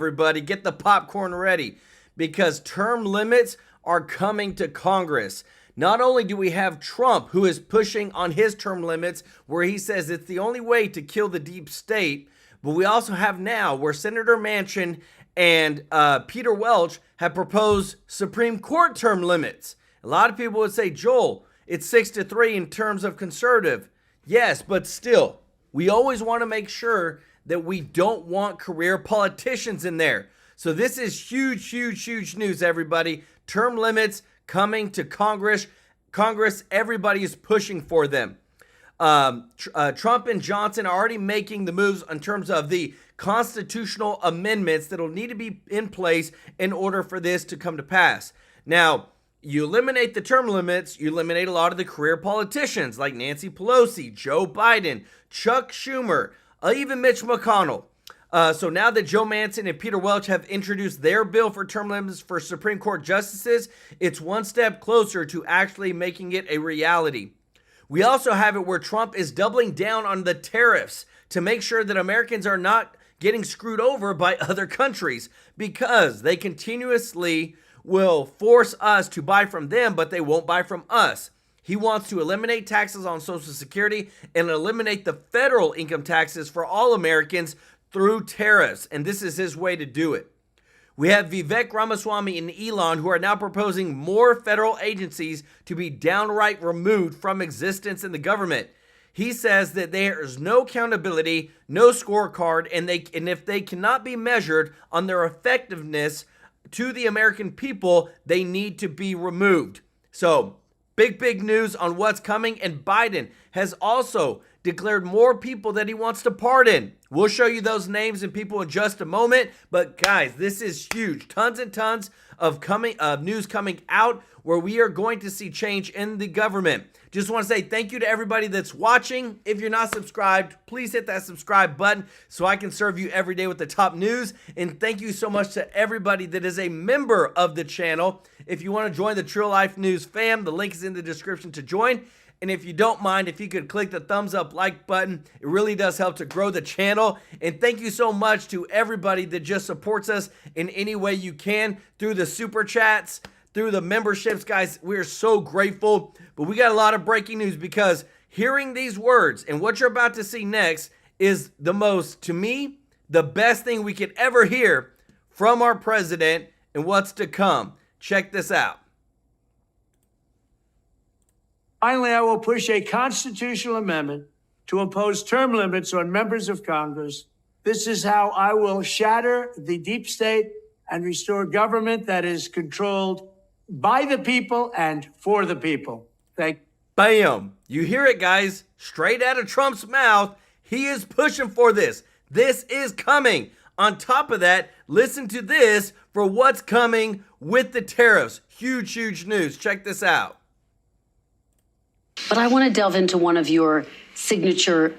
Everybody, get the popcorn ready because term limits are coming to Congress. Not only do we have Trump, who is pushing on his term limits, where he says it's the only way to kill the deep state, but we also have now where Senator Manchin and Peter Welch have proposed Supreme Court term limits. A lot of people would say, Joel, it's 6-3 in terms of conservative. Yes, but still, we always want to make sure that we don't want career politicians in there. So this is huge, huge, huge news, everybody. Term limits coming to Congress. Everybody is pushing for them. Trump and Johnson are already making the moves in terms of the constitutional amendments that will need to be in place in order for this to come to pass. Now, you eliminate the term limits, you eliminate a lot of the career politicians like Nancy Pelosi, Joe Biden, Chuck Schumer, even Mitch McConnell. So now that Joe Manchin and Peter Welch have introduced their bill for term limits for Supreme Court justices, it's one step closer to actually making it a reality. We also have it where Trump is doubling down on the tariffs to make sure that Americans are not getting screwed over by other countries because they continuously will force us to buy from them, but they won't buy from us. He wants to eliminate taxes on Social Security and eliminate the federal income taxes for all Americans through tariffs, and this is his way to do it. We have Vivek Ramaswamy and Elon who are now proposing more federal agencies to be downright removed from existence in the government. He says that there is no accountability, no scorecard, and if they cannot be measured on their effectiveness to the American people, they need to be removed. So, big news on what's coming, and Biden has also declared more people that he wants to pardon. We'll show you those names and people in just a moment, but guys, this is huge. Tons and tons of news coming out where we are going to see change in the government. Just want to say thank you to everybody that's watching. If you're not subscribed, please hit that subscribe button so I can serve you every day with the top news. And thank you so much to everybody that is a member of the channel. If you want to join the TrueLife News fam, the link is in the description to join. And if you don't mind, if you could click the thumbs up like button, it really does help to grow the channel. And thank you so much to everybody that just supports us in any way you can through the super chats, through the memberships, guys. We're so grateful. But we got a lot of breaking news because hearing these words and what you're about to see next is to me, the best thing we could ever hear from our president and what's to come. Check this out. Finally, I will push a constitutional amendment to impose term limits on members of Congress. This is how I will shatter the deep state and restore government that is controlled by the people and for the people. Bam. You hear it, guys. Straight out of Trump's mouth. He is pushing for this. This is coming. On top of that, listen to this for what's coming with the tariffs. Huge, huge news. Check this out. But I want to delve into one of your signature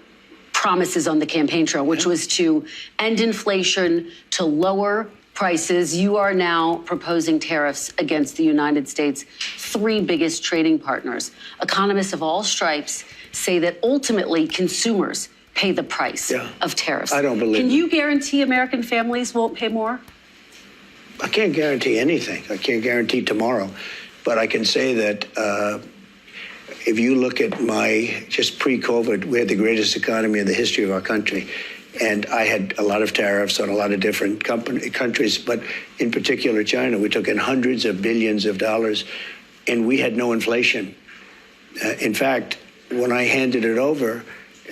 promises on the campaign trail, which was to end inflation, to lower prices. You are now proposing tariffs against the United States' three biggest trading partners. Economists of all stripes say that ultimately consumers pay the price of tariffs. I don't believe Can you guarantee American families won't pay more? I can't guarantee anything. I can't guarantee tomorrow. But I can say that if you look at just pre-COVID, we had the greatest economy in the history of our country. And I had a lot of tariffs on a lot of different countries, but in particular China. We took in hundreds of billions of dollars, and we had no inflation. In fact, when I handed it over,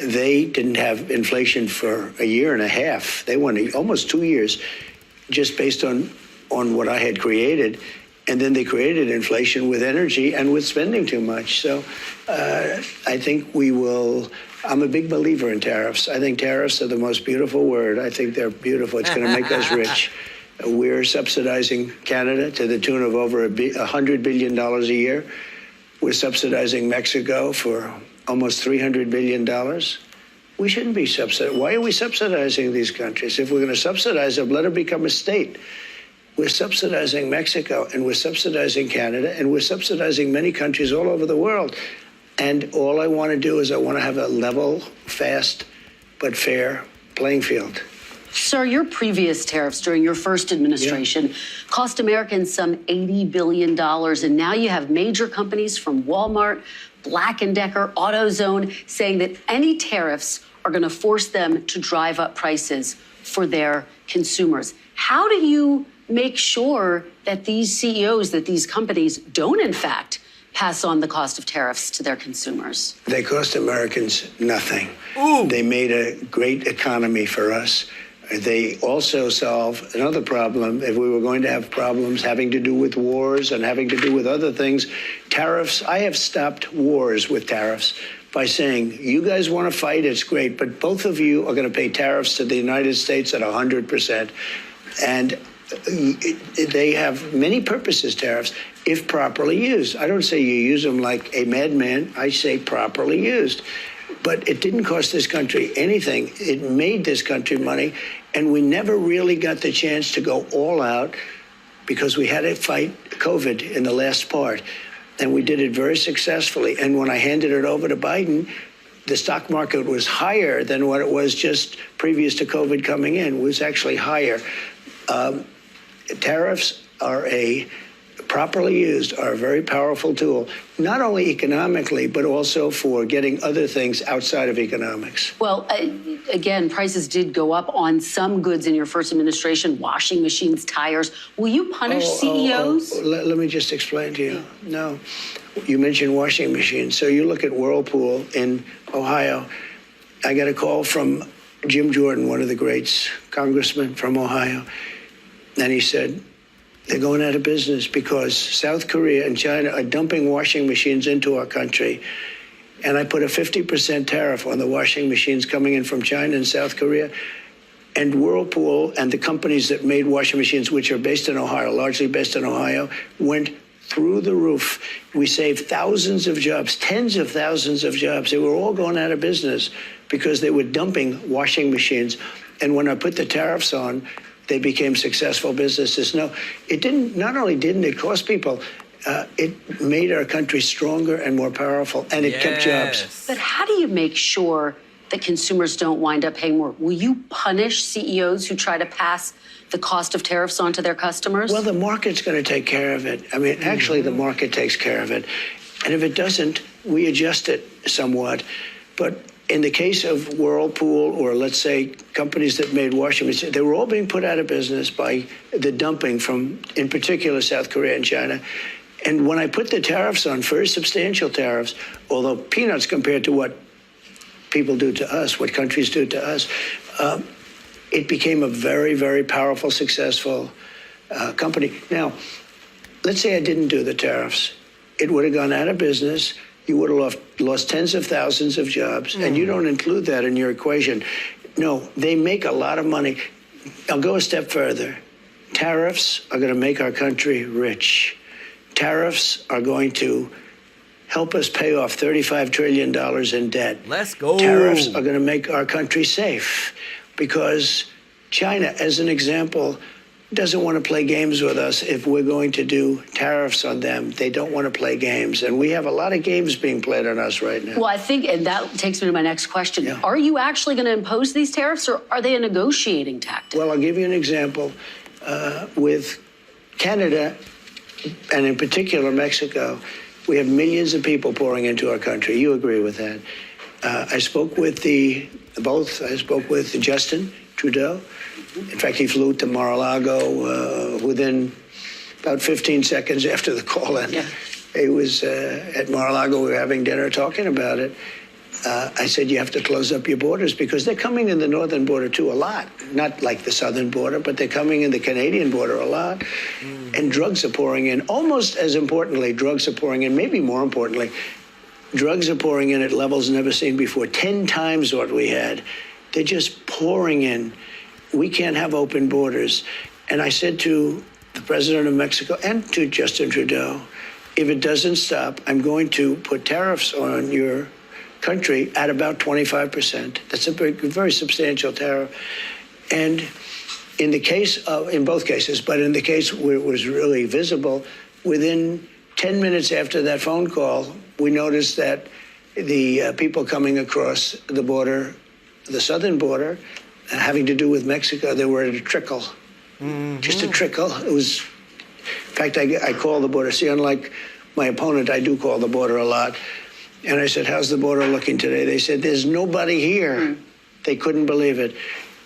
they didn't have inflation for a year and a half. They went almost 2 years just based on what I had created. And then they created inflation with energy and with spending too much. So I think I'm a big believer in tariffs. I think tariffs are the most beautiful word. I think they're beautiful. It's going to make us rich. We're subsidizing Canada to the tune of over $100 billion a year. We're subsidizing Mexico for almost $300 billion. We shouldn't be subsidizing. Why are we subsidizing these countries? If we're going to subsidize them, let them become a state. We're subsidizing Mexico, and we're subsidizing Canada, and we're subsidizing many countries all over the world. And all I want to do is I want to have a level, fast, but fair playing field. Sir, your previous tariffs during your first administration cost Americans some $80 billion. And now you have major companies from Walmart, Black & Decker, AutoZone saying that any tariffs are going to force them to drive up prices for their consumers. How do you make sure that these CEOs, that these companies don't, in fact, pass on the cost of tariffs to their consumers? They cost Americans nothing. Ooh. They made a great economy for us. They also solve another problem. If we were going to have problems having to do with wars and having to do with other things, tariffs, I have stopped wars with tariffs by saying, you guys want to fight, it's great, but both of you are going to pay tariffs to the United States at 100%. And they have many purposes, tariffs, if properly used. I don't say you use them like a madman. I say properly used. But it didn't cost this country anything. It made this country money, and we never really got the chance to go all out because we had to fight COVID in the last part, and we did it very successfully. And when I handed it over to Biden, the stock market was higher than what it was just previous to COVID coming in. It was actually higher. Tariffs are properly used, are a very powerful tool, not only economically, but also for getting other things outside of economics. Well, again, prices did go up on some goods in your first administration, washing machines, tires. Will you punish CEOs? Let me just explain to you. No. You mentioned washing machines. So you look at Whirlpool in Ohio. I got a call from Jim Jordan, one of the greats, congressman from Ohio, and he said, they're going out of business because South Korea and China are dumping washing machines into our country. And I put a 50% tariff on the washing machines coming in from China and South Korea. And Whirlpool and the companies that made washing machines, which are based in Ohio, largely based in Ohio, went through the roof. We saved thousands of jobs, tens of thousands of jobs. They were all going out of business because they were dumping washing machines. And when I put the tariffs on, they became successful businesses. No, it didn't. Not only didn't it cost people, it made our country stronger and more powerful, and it kept jobs. But how do you make sure that consumers don't wind up paying more? Will you punish CEOs who try to pass the cost of tariffs on to their customers? Well, the market's going to take care of it. I mean, actually, the market takes care of it. And if it doesn't, we adjust it somewhat. But in the case of Whirlpool, or let's say companies that made washing machines, they were all being put out of business by the dumping from, in particular, South Korea and China. And when I put the tariffs on, very substantial tariffs, although peanuts compared to what people do to us, what countries do to us, it became a very, very powerful, successful company. Now, let's say I didn't do the tariffs. It would have gone out of business. You would have lost tens of thousands of jobs, and you don't include that in your equation. No, they make a lot of money. I'll go a step further. Tariffs are going to make our country rich. Tariffs are going to help us pay off $35 trillion in debt. Let's go. Tariffs are going to make our country safe because China, as an example, doesn't want to play games with us if we're going to do tariffs on them. They don't want to play games. And we have a lot of games being played on us right now. Well, I think, and that takes me to my next question. Yeah. Are you actually going to impose these tariffs, or are they a negotiating tactic? Well, I'll give you an example. With Canada, and in particular Mexico, we have millions of people pouring into our country. You agree with that. I spoke with I spoke with Justin Trudeau. In fact, he flew to Mar-a-Lago within about 15 seconds after the call. And he was at Mar-a-Lago. We were having dinner talking about it. I said, you have to close up your borders because they're coming in the northern border, too, a lot. Not like the southern border, but they're coming in the Canadian border a lot. And drugs are pouring in. Almost as importantly, drugs are pouring in. Maybe more importantly, drugs are pouring in at levels never seen before, 10 times what we had. They're just pouring in. We can't have open borders. And I said to the president of Mexico and to Justin Trudeau, if it doesn't stop, I'm going to put tariffs on your country at about 25%. That's a very substantial tariff. And in the case of, in both cases, but in the case where it was really visible, within 10 minutes after that phone call, we noticed that the people coming across the border, the southern border, having to do with Mexico, they were at a trickle, just a trickle. It was, in fact, I called the border. See, unlike my opponent, I do call the border a lot. And I said, how's the border looking today? They said, there's nobody here. They couldn't believe it.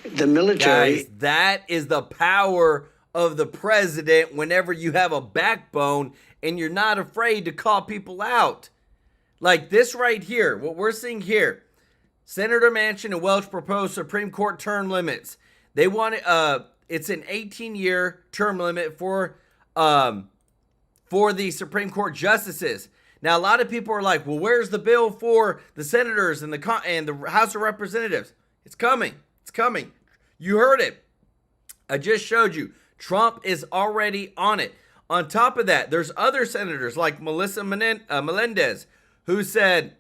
The military. Guys, that is the power of the president whenever you have a backbone and you're not afraid to call people out. Like this right here, what we're seeing here. Senator Manchin and Welch proposed Supreme Court term limits. They want it's an 18-year term limit for the Supreme Court justices. Now, a lot of people are like, well, where's the bill for the senators and the House of Representatives? It's coming. It's coming. You heard it. I just showed you. Trump is already on it. On top of that, there's other senators like Melissa Melendez who said,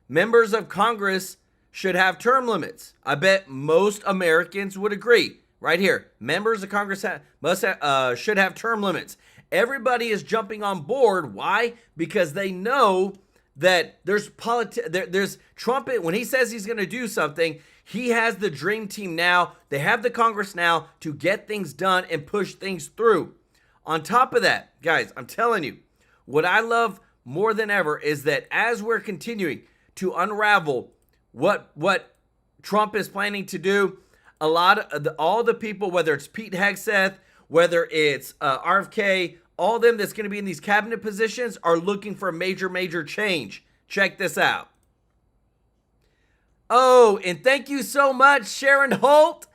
members of Congress should have term limits. I bet most Americans would agree. Right here, members of Congress should have term limits. Everybody is jumping on board. Why? Because they know that there's Trump. When he says he's going to do something, he has the dream team now. They have the Congress now to get things done and push things through. On top of that, guys, I'm telling you, what I love more than ever is that as we're continuing to unravel what Trump is planning to do, a lot of all the people, whether it's Pete Hegseth, whether it's RFK, all them that's going to be in these cabinet positions are looking for a major change. Check this out. Oh, and thank you so much, Sharon Holt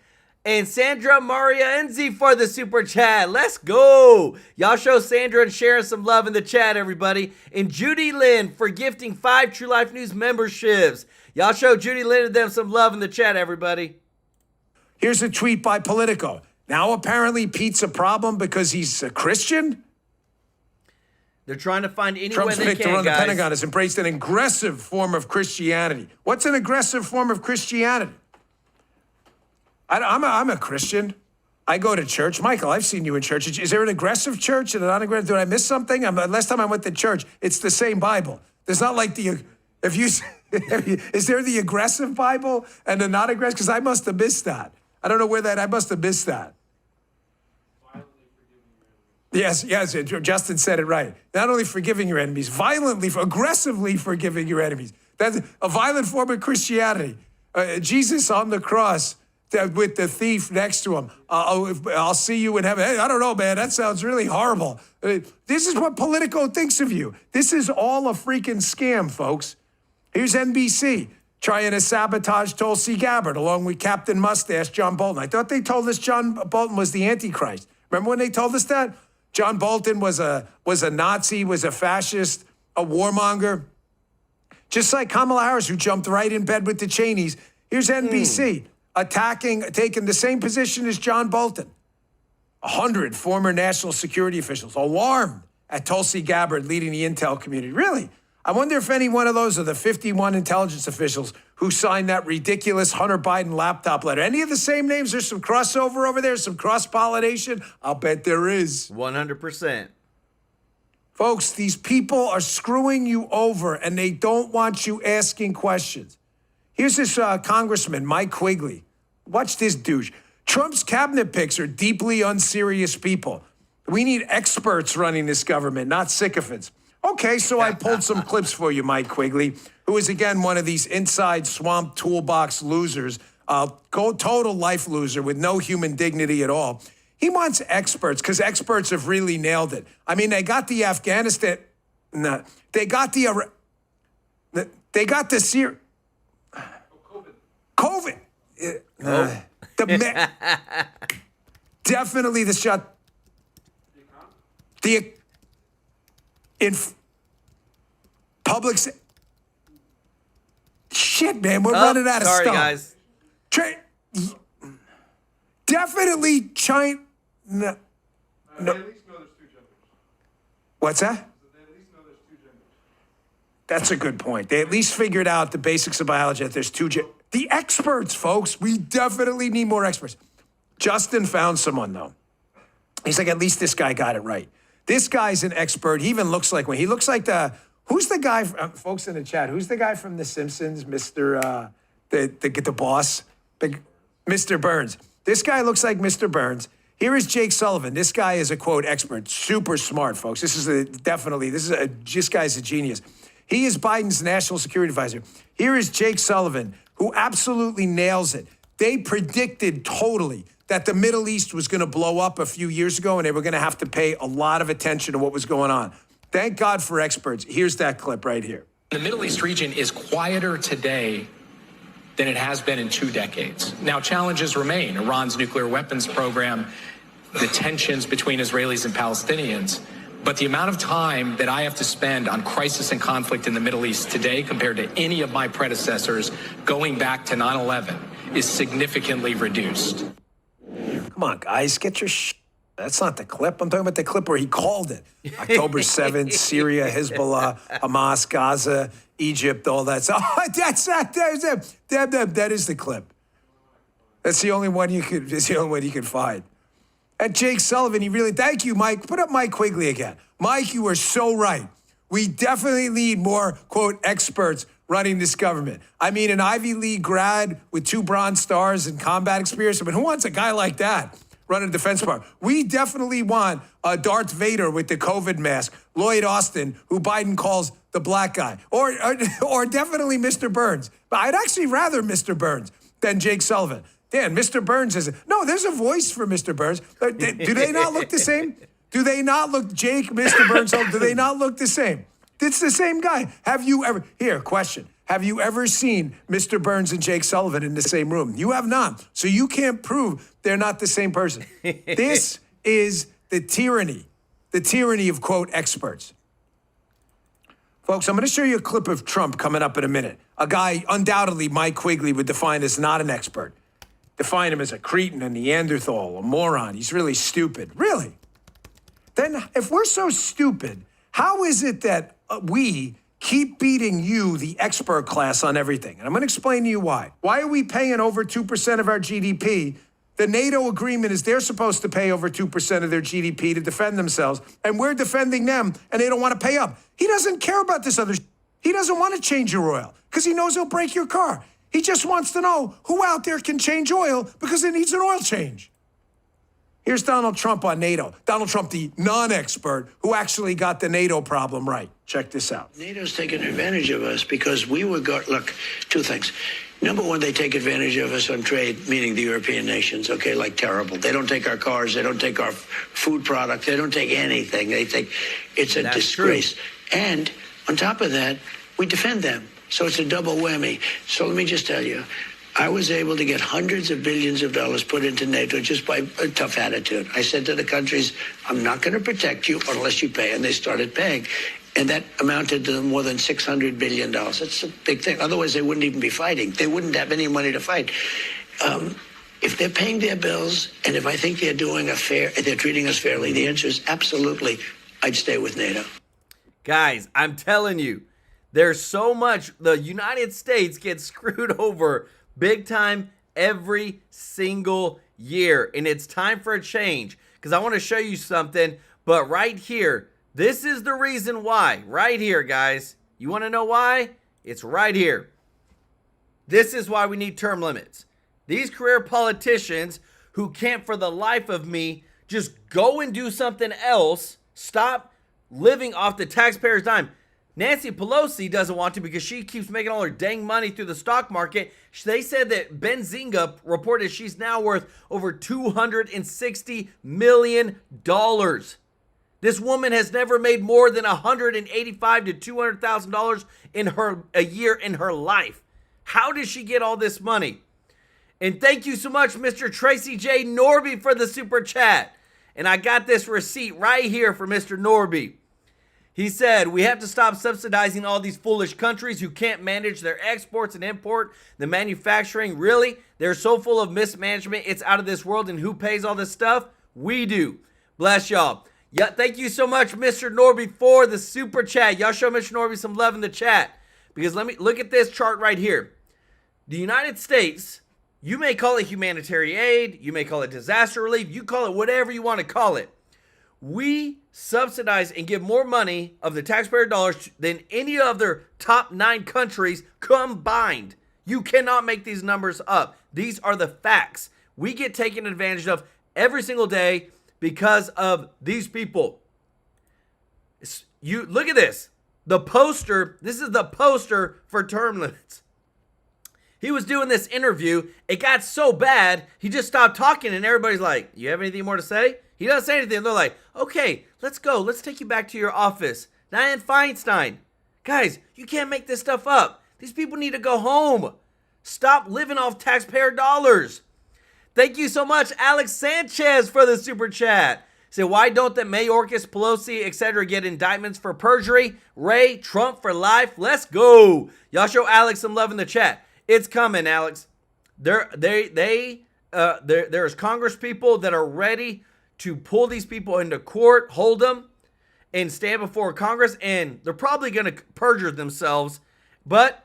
and Sandra Marienzi for the super chat. Let's go. Y'all show Sandra and Sharon some love in the chat, everybody. And Judy Lynn for gifting 5 True Life News memberships. Y'all show Judy Lynn and them some love in the chat, everybody. Here's a tweet by Politico. Now apparently Pete's a problem because he's a Christian? They're trying to find any Trump's way they victory can, on the guys. Pentagon has embraced an aggressive form of Christianity. What's an aggressive form of Christianity? I'm a Christian. I go to church. Michael, I've seen you in church. Is there an aggressive church and an unaggressive? Did I miss something? Last time I went to church, it's the same Bible. There's not like is there the aggressive Bible and the not aggressive? Because I must have missed that. I don't know where I must have missed that. Yes, Justin said it right. Not only forgiving your enemies, aggressively forgiving your enemies. That's a violent form of Christianity. Jesus on the cross with the thief next to him. I'll see you in heaven. Hey, I don't know, man. That sounds really horrible. This is what Politico thinks of you. This is all a freaking scam, folks. Here's NBC trying to sabotage Tulsi Gabbard along with Captain Mustache John Bolton. I thought they told us John Bolton was the Antichrist. Remember when they told us that? John Bolton was a Nazi, was a fascist, a warmonger. Just like Kamala Harris, who jumped right in bed with the Cheneys. Here's NBC taking the same position as John Bolton. 100 former national security officials alarmed at Tulsi Gabbard leading the intel community. Really? I wonder if any one of those are the 51 intelligence officials who signed that ridiculous Hunter Biden laptop letter. Any of the same names? There's some crossover over there, some cross-pollination. I'll bet there is. 100%. Folks, these people are screwing you over, and they don't want you asking questions. Here's this Congressman, Mike Quigley. Watch this douche. Trump's cabinet picks are deeply unserious people. We need experts running this government, not sycophants. Okay, so I pulled some clips for you, Mike Quigley, who is, again, one of these inside swamp toolbox losers, total life loser with no human dignity at all. He wants experts because experts have really nailed it. I mean, they got the Afghanistan. No, they got the Syria. COVID. Definitely the shut. In public. Shit, man, we're running out of stuff. Sorry, guys. Definitely China. No. They at least know there's 2 genders. What's that? They at least know there's 2 genders. That's a good point. They at least figured out the basics of biology, that there's 2 genders. The experts, folks. We definitely need more experts. Justin found someone, though. He's like, at least this guy got it right. This guy's an expert. He even looks like one. He looks like who's the guy, folks in the chat, who's the guy from The Simpsons, Mr. The boss? Mr. Burns. This guy looks like Mr. Burns. Here is Jake Sullivan. This guy is a, quote, expert. Super smart, folks. This guy's a genius. He is Biden's national security advisor. Here is Jake Sullivan, who absolutely nails it. They predicted totally that the Middle East was going to blow up a few years ago and they were going to have to pay a lot of attention to what was going on. Thank God for experts. Here's that clip right here. The Middle East region is quieter today than it has been in 2 decades. Now, challenges remain. Iran's nuclear weapons program, the tensions between Israelis and Palestinians. But the amount of time that I have to spend on crisis and conflict in the Middle East today compared to any of my predecessors going back to 9/11 is significantly reduced. Come on, guys, get your That's not the clip. I'm talking about the clip where he called it. October 7th, Syria, Hezbollah, Hamas, Gaza, Egypt, all that stuff. Oh, that is the clip. That's the only one you could find. And Jake Sullivan, thank you, Mike. Put up Mike Quigley again. Mike, you are so right. We definitely need more, quote, experts running this government. I mean, an Ivy League grad with 2 Bronze Stars and combat experience. I mean, who wants a guy like that running a defense department? We definitely want Darth Vader with the COVID mask, Lloyd Austin, who Biden calls the black guy, or definitely Mr. Burns. But I'd actually rather Mr. Burns than Jake Sullivan. Dan, Mr. Burns no, there's a voice for Mr. Burns. Do they not look the same? Do they not look, Jake, Mr. Burns, do they not look the same? It's the same guy. Question. Have you ever seen Mr. Burns and Jake Sullivan in the same room? You have not. So you can't prove they're not the same person. This is the tyranny of, quote, experts. Folks, I'm going to show you a clip of Trump coming up in a minute. A guy undoubtedly Mike Quigley would define as not an expert. Define him as a cretin, a Neanderthal, a moron. He's really stupid. Really? Then if we're so stupid, how is it that we keep beating you, the expert class, on everything? And I'm going to explain to you why. Why are we paying over 2% of our GDP? The NATO agreement is they're supposed to pay over 2% of their GDP to defend themselves, and we're defending them, and they don't want to pay up. He doesn't care about this other. He doesn't want to change your oil because he knows he'll break your car. He just wants to know who out there can change oil because it needs an oil change. Here's Donald Trump on NATO. Donald Trump, the non-expert who actually got the NATO problem right. Check this out. NATO's taking advantage of us because look, 2 things. Number one, they take advantage of us on trade, meaning the European nations, okay, like terrible. They don't take our cars, they don't take our food products, they don't take anything. It's a disgrace. True. And on top of that, we defend them. So it's a double whammy. So let me just tell you, I was able to get hundreds of billions of dollars put into NATO just by a tough attitude. I said to the countries, I'm not going to protect you unless you pay. And they started paying. And that amounted to more than $600 billion. That's a big thing. Otherwise, they wouldn't even be fighting. They wouldn't have any money to fight. If they're paying their bills, and if I think they're treating us fairly, the answer is absolutely, I'd stay with NATO. Guys, I'm telling you, there's so much. The United States gets screwed over big time every single year. And it's time for a change, because I want to show you something. But right here, this is the reason why. Right here, guys. You want to know why? It's right here. This is why we need term limits. These career politicians who can't for the life of me just go and do something else, stop living off the taxpayer's dime. Nancy Pelosi doesn't want to because she keeps making all her dang money through the stock market. They said that Benzinga reported she's now worth over $260 million. This woman has never made more than $185,000 to $200,000 in a year in her life. How does she get all this money? And thank you so much, Mr. Tracy J. Norby, for the super chat. And I got this receipt right here for Mr. Norby. He said, we have to stop subsidizing all these foolish countries who can't manage their exports and import the manufacturing. Really? They're so full of mismanagement, it's out of this world. And who pays all this stuff? We do. Bless y'all. Yeah, thank you so much, Mr. Norby, for the super chat. Y'all show Mr. Norby some love in the chat. Because let me look at this chart right here. The United States, you may call it humanitarian aid, you may call it disaster relief, you call it whatever you want to call it. We subsidize and give more money of the taxpayer dollars than any other top 9 countries combined. You cannot make these numbers up. These are the facts. We get taken advantage of every single day because of these people. You look at this. The poster, this is the poster for term limits. He was doing this interview. It got so bad, he just stopped talking, and everybody's like, you have anything more to say? He doesn't say anything. They're like, okay, let's go. Let's take you back to your office. Dianne Feinstein. Guys, you can't make this stuff up. These people need to go home. Stop living off taxpayer dollars. Thank you so much, Alex Sanchez, for the super chat. Say, why don't the Mayorkas, Pelosi, etc. get indictments for perjury? Ray, Trump for life. Let's go. Y'all show Alex some love in the chat. It's coming, Alex. There's Congress people that are ready to pull these people into court, hold them, and stand before Congress, and they're probably going to perjure themselves, but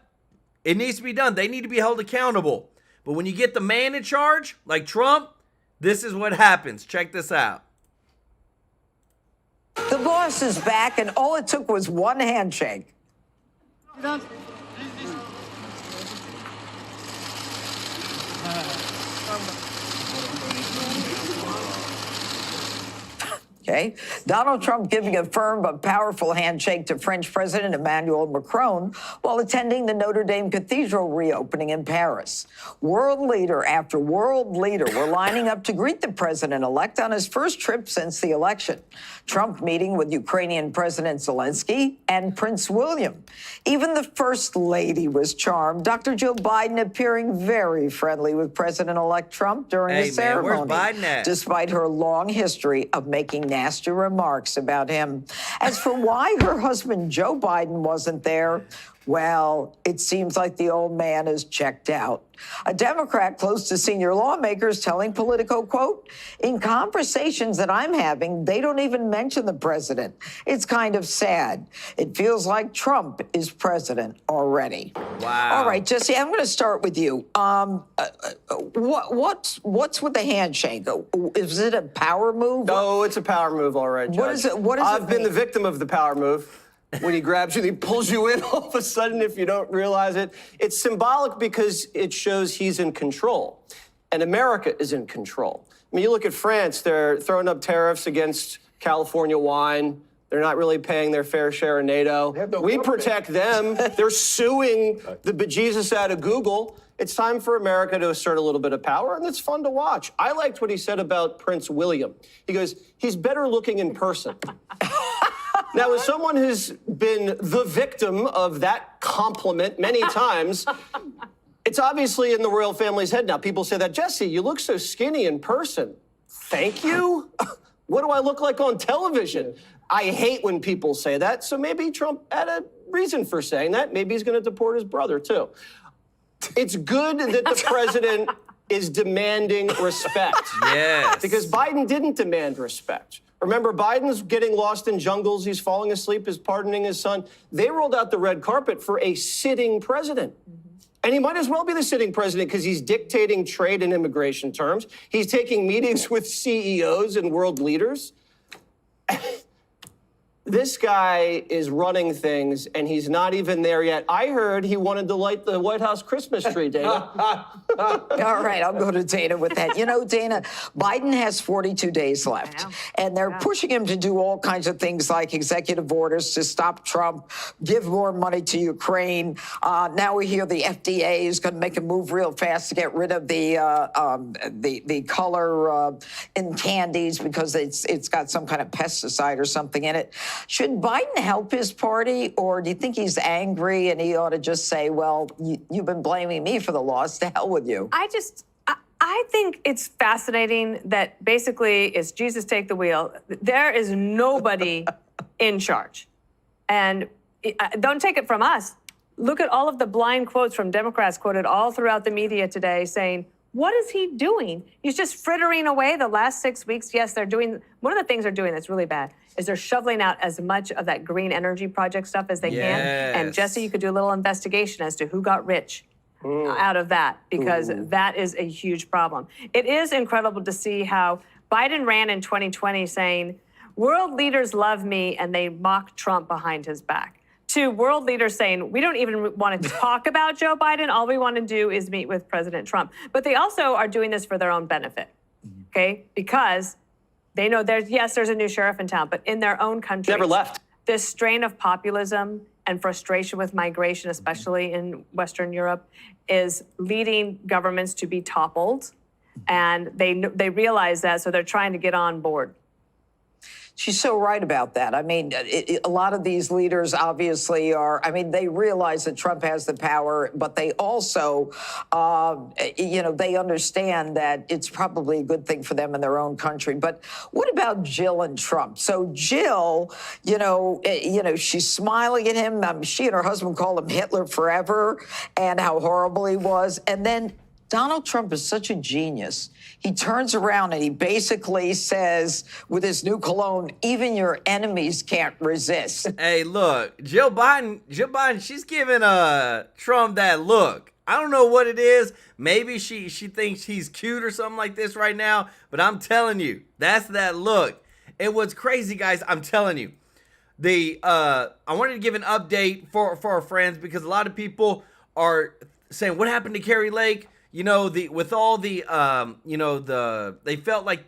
it needs to be done. They need to be held accountable. But when you get the man in charge, like Trump, this is what happens. Check this out. The boss is back, and all it took was one handshake. Okay. Donald Trump giving a firm but powerful handshake to French President Emmanuel Macron while attending the Notre Dame Cathedral reopening in Paris. World leader after world leader were lining up to greet the president-elect on his first trip since the election. Trump meeting with Ukrainian President Zelensky and Prince William. Even the First Lady was charmed. Dr. Joe Biden appearing very friendly with President-elect Trump during the ceremony, where's Biden at? despite her long history of making nasty remarks about him. As for why her husband Joe Biden wasn't there, well, it seems like the old man is checked out. A Democrat close to senior lawmakers telling Politico, quote, in conversations that I'm having, they don't even mention the president. It's kind of sad. It feels like Trump is president already. Wow. All right, Jesse, I'm going to start with you. What's with the handshake? Is it a power move? No, it's a power move, all right, Judge. What is it? What does I've it been mean? the victim of the power move. When he grabs you, he pulls you in all of a sudden if you don't realize it. It's symbolic because it shows he's in control. And America is in control. I mean, you look at France, they're throwing up tariffs against California wine. They're not really paying their fair share of NATO. We protect them. They're suing the bejesus out of Google. It's time for America to assert a little bit of power, and it's fun to watch. I liked what he said about Prince William. He goes, he's better looking in person. Now, as someone who's been the victim of that compliment many times, it's obviously in the royal family's head now. People say that, Jesse, you look so skinny in person. Thank you? What do I look like on television? I hate when people say that, so maybe Trump had a reason for saying that. Maybe he's going to deport his brother, too. It's good that the president is demanding respect. Yes. Because Biden didn't demand respect. Remember, Biden's getting lost in jungles. He's falling asleep. He's pardoning his son. They rolled out the red carpet for a sitting president. And he might as well be the sitting president because he's dictating trade and immigration terms. He's taking meetings with CEOs and world leaders. This guy is running things, and he's not even there yet. I heard he wanted to light the White House Christmas tree, Dana. All right, I'll go to Dana with that. You know, Dana, Biden has 42 days left, and they're pushing him to do all kinds of things like executive orders to stop Trump, give more money to Ukraine. Now we hear the FDA is going to make a move real fast to get rid of the color in candies because it's got some kind of pesticide or something in it. Should Biden help his party, or do you think he's angry and he ought to just say, well, you've been blaming me for the loss, to hell with you? I think it's fascinating that basically it's Jesus take the wheel. There is nobody in charge. And don't take it from us. Look at all of the blind quotes from Democrats quoted all throughout the media today saying, what is he doing? He's just frittering away the last 6 weeks. Yes, they're doing, one of the things they're doing that's really bad is they're shoveling out as much of that green energy project stuff as they can. And Jesse, you could do a little investigation as to who got rich out of that, because that is a huge problem. It is incredible to see how Biden ran in 2020 saying, world leaders love me, and they mock Trump behind his back. to world leaders saying, we don't even want to talk about Joe Biden. All we want to do is meet with President Trump. But they also are doing this for their own benefit, okay? Because they know there's a new sheriff in town, but in their own country. Never left. This strain of populism and frustration with migration, especially in Western Europe, is leading governments to be toppled. And they realize that, so they're trying to get on board. She's so right about that. I mean, a lot of these leaders obviously they realize that Trump has the power, but they also, they understand that it's probably a good thing for them in their own country. But what about Jill and Trump? So Jill, she's smiling at him. She and her husband call him Hitler forever and how horrible he was. And then Donald Trump is such a genius. He turns around and he basically says, with his new cologne, even your enemies can't resist. Hey, look, Jill Biden, she's giving Trump that look. I don't know what it is. Maybe she thinks he's cute or something like this right now, but I'm telling you, that's that look. And what's crazy, guys, I'm telling you, I wanted to give an update for our friends because a lot of people are saying, what happened to Kari Lake? They felt like,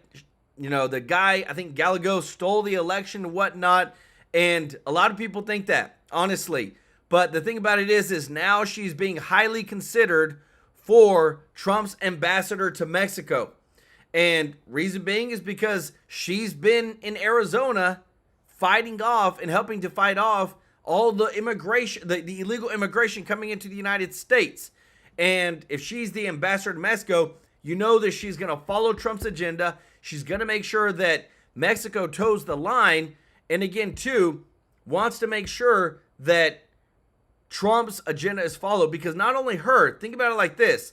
the guy, I think Gallagher stole the election and whatnot. And a lot of people think that, honestly. But the thing about it is now she's being highly considered for Trump's ambassador to Mexico. And reason being is because she's been in Arizona fighting off and helping to fight off all the immigration, the illegal immigration coming into the United States. And if she's the ambassador to Mexico, you know that she's going to follow Trump's agenda. She's going to make sure that Mexico toes the line. And again, too, wants to make sure that Trump's agenda is followed. Because not only her, think about it like this.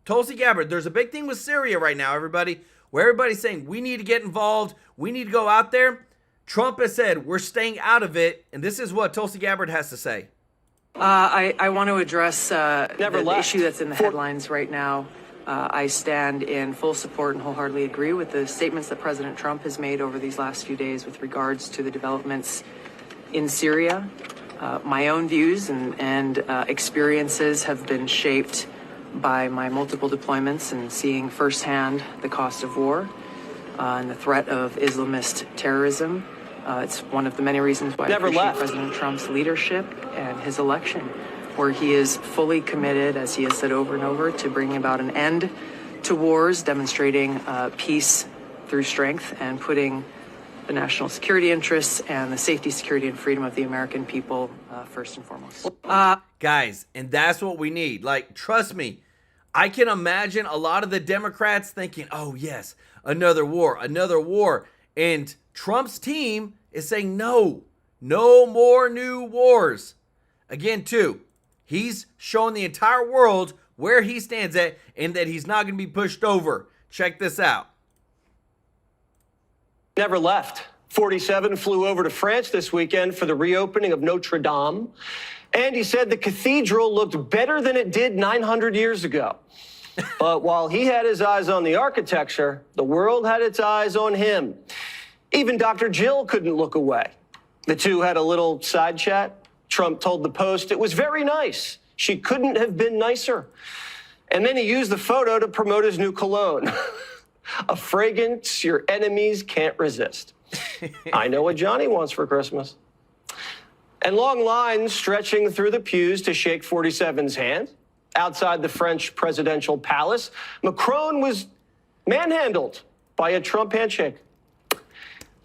Tulsi Gabbard, there's a big thing with Syria right now, everybody, where everybody's saying, we need to get involved. We need to go out there. Trump has said, we're staying out of it. And this is what Tulsi Gabbard has to say. I want to address Never the issue that's in the headlines right now. I stand in full support and wholeheartedly agree with the statements that President Trump has made over these last few days with regards to the developments in Syria. My own views and experiences have been shaped by my multiple deployments and seeing firsthand the cost of war and the threat of Islamist terrorism. It's one of the many reasons why I appreciate President Trump's leadership and his election, where he is fully committed, as he has said over and over, to bringing about an end to wars, demonstrating peace through strength, and putting the national security interests and the safety, security, and freedom of the American people first and foremost. Guys, and that's what we need. Like, trust me, I can imagine a lot of the Democrats thinking, oh, yes, another war. And Trump's team is saying, no more new wars. Again, too, he's showing the entire world where he stands at and that he's not going to be pushed over. Check this out. Never left. 47 flew over to France this weekend for the reopening of Notre Dame. And he said the cathedral looked better than it did 900 years ago. But while he had his eyes on the architecture, the world had its eyes on him. Even Dr. Jill couldn't look away. The two had a little side chat. Trump told the Post it was very nice. She couldn't have been nicer. And then he used the photo to promote his new cologne. A fragrance your enemies can't resist. I know what Johnny wants for Christmas. And long lines stretching through the pews to shake 47's hand. Outside the French presidential palace, Macron was manhandled by a Trump handshake.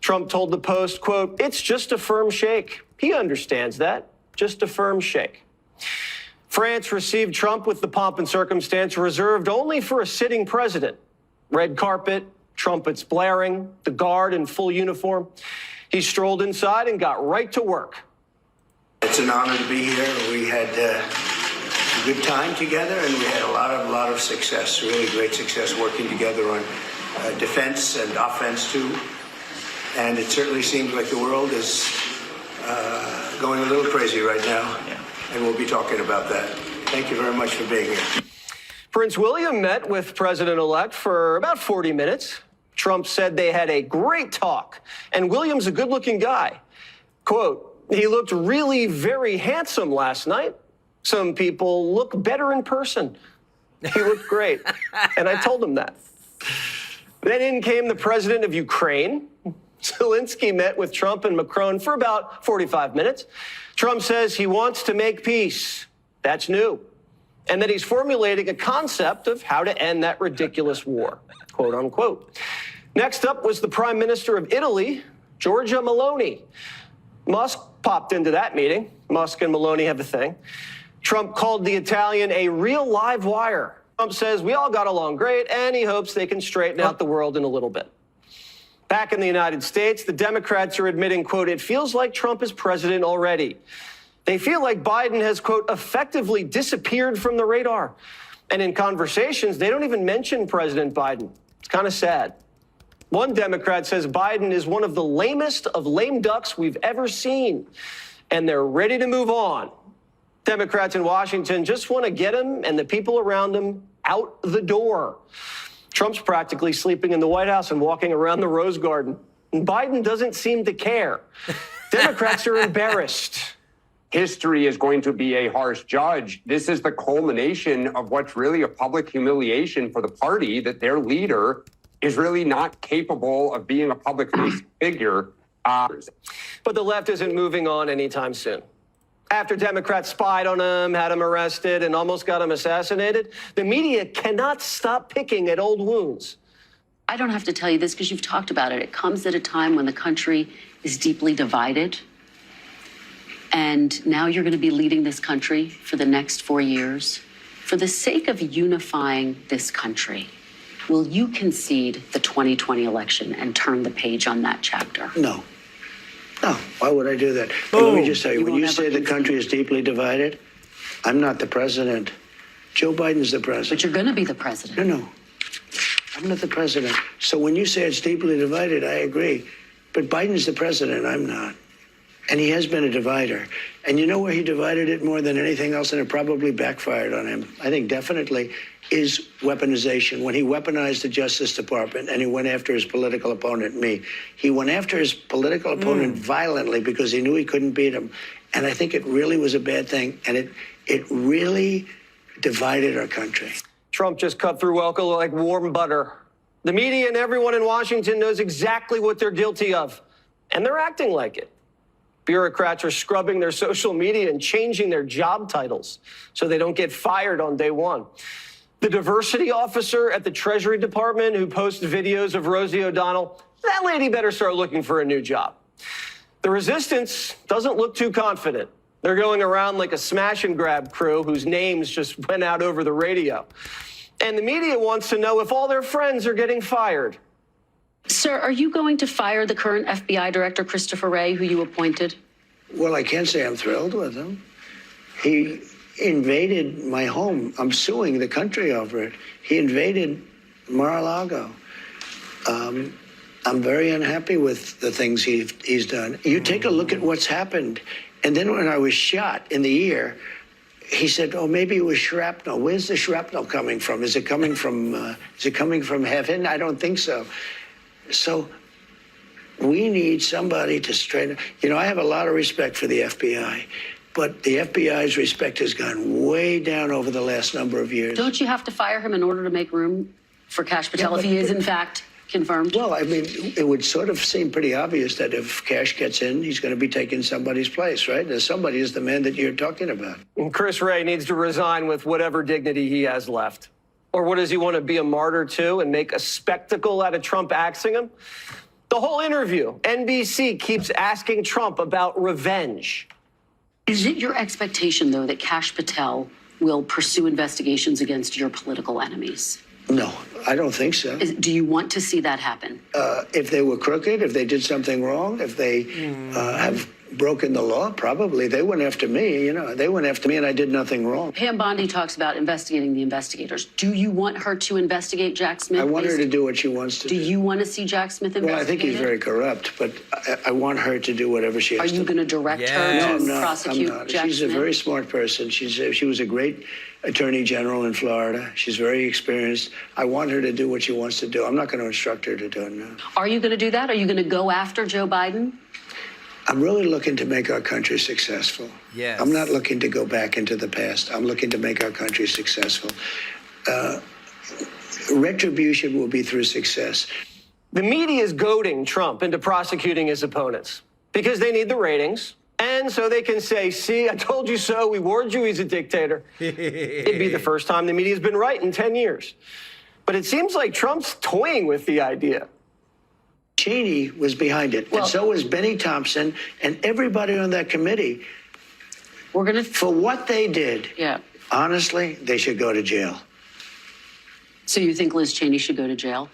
Trump told the Post, quote, it's just a firm shake. He understands that. Just a firm shake. France received Trump with the pomp and circumstance reserved only for a sitting president. Red carpet, trumpets blaring, the guard in full uniform. He strolled inside and got right to work. It's an honor to be here. We had a good time together, and we had a lot of success, really great success working together on defense and offense, too. And it certainly seems like the world is going a little crazy right now, and we'll be talking about that. Thank you very much for being here. Prince William met with President-elect for about 40 minutes. Trump said they had a great talk, and William's a good-looking guy. Quote, He looked really very handsome last night. Some people look better in person. He looked great. And I told him that. Then in came the president of Ukraine. Zelensky met with Trump and Macron for about 45 minutes. Trump says he wants to make peace. That's new. And that he's formulating a concept of how to end that ridiculous war, quote unquote. Next up was the Prime Minister of Italy, Giorgia Meloni. Musk popped into that meeting. Musk and Meloni have a thing. Trump called the Italian a real live wire. Trump says we all got along great, and he hopes they can straighten out the world in a little bit. Back in the United States, the Democrats are admitting, quote, it feels like Trump is president already. They feel like Biden has, quote, effectively disappeared from the radar. And in conversations, they don't even mention President Biden. It's kind of sad. One Democrat says Biden is one of the lamest of lame ducks we've ever seen, and they're ready to move on. Democrats in Washington just want to get him and the people around him out the door. Trump's practically sleeping in the White House and walking around the Rose Garden. And Biden doesn't seem to care. Democrats are embarrassed. History is going to be a harsh judge. This is the culmination of what's really a public humiliation for the party, that their leader is really not capable of being a public figure. But the left isn't moving on anytime soon. After Democrats spied on him, had him arrested, and almost got him assassinated, the media cannot stop picking at old wounds. I don't have to tell you this because you've talked about it. It comes at a time when the country is deeply divided. And now you're going to be leading this country for the next 4 years. For the sake of unifying this country, will you concede the 2020 election and turn the page on that chapter? No. No, why would I do that? But let me just tell you, when you say the country is deeply divided, I'm not the president. Joe Biden's the president. But you're going to be the president. No. I'm not the president. So when you say it's deeply divided, I agree. But Biden's the president, I'm not. And he has been a divider. And you know where he divided it more than anything else, and it probably backfired on him, I think definitely, is weaponization. When he weaponized the Justice Department and he went after his political opponent, me. He went after his political opponent violently because he knew he couldn't beat him. And I think it really was a bad thing. And it really divided our country. Trump just cut through Welcome like warm butter. The media and everyone in Washington knows exactly what they're guilty of. And they're acting like it. Bureaucrats are scrubbing their social media and changing their job titles so they don't get fired on day one. The diversity officer at the Treasury Department who posts videos of Rosie O'Donnell, that lady better start looking for a new job. The resistance doesn't look too confident. They're going around like a smash and grab crew whose names just went out over the radio. And the media wants to know if all their friends are getting fired. Sir, are you going to fire the current FBI director, Christopher Wray, who you appointed? Well, I can't say I'm thrilled with him. He invaded my home. I'm suing the country over it. He invaded Mar-a-Lago. I'm very unhappy with the things he's done. You take a look at what's happened. And then when I was shot in the ear, he said, oh, maybe it was shrapnel. Where's the shrapnel coming from? Is it coming from heaven? I don't think so. So we need somebody to straighten. You know, I have a lot of respect for the FBI, but the FBI's respect has gone way down over the last number of years. Don't you have to fire him in order to make room for Kash Patel if he is, in fact, confirmed? Well, I mean, it would sort of seem pretty obvious that if Kash gets in, he's going to be taking somebody's place, right? And somebody is the man that you're talking about. And Chris Wray needs to resign with whatever dignity he has left. Or what, does he want to be a martyr too and make a spectacle out of Trump axing him? The whole interview, NBC keeps asking Trump about revenge. Is it your expectation, though, that Kash Patel will pursue investigations against your political enemies? No, I don't think so. Do you want to see that happen? If they were crooked, if they did something wrong, if they have broken the law, probably. They went after me, you know. They went after me and I did nothing wrong. Pam Bondi talks about investigating the investigators. Do you want her to investigate Jack Smith? I want her to do what she wants to do. Do you want to see Jack Smith investigated? Well, I think he's very corrupt, but I want her to do whatever she has to do. Are you going to direct her to prosecute I'm not. Jack She's Smith? a very smart person. She was a great attorney general in Florida. She's very experienced. I want her to do what she wants to do. I'm not going to instruct her to do it now. Are you going to do that? Are you going to go after Joe Biden? I'm really looking to make our country successful. Yes. I'm not looking to go back into the past. I'm looking to make our country successful. Retribution will be through success. The media is goading Trump into prosecuting his opponents because they need the ratings. And so they can say, see, I told you so. We warned you he's a dictator. It'd be the first time the media's been right in 10 years. But it seems like Trump's toying with the idea. Cheney was behind it, and so was Benny Thompson and everybody on that committee. For what they did, honestly, they should go to jail. So you think Liz Cheney should go to jail?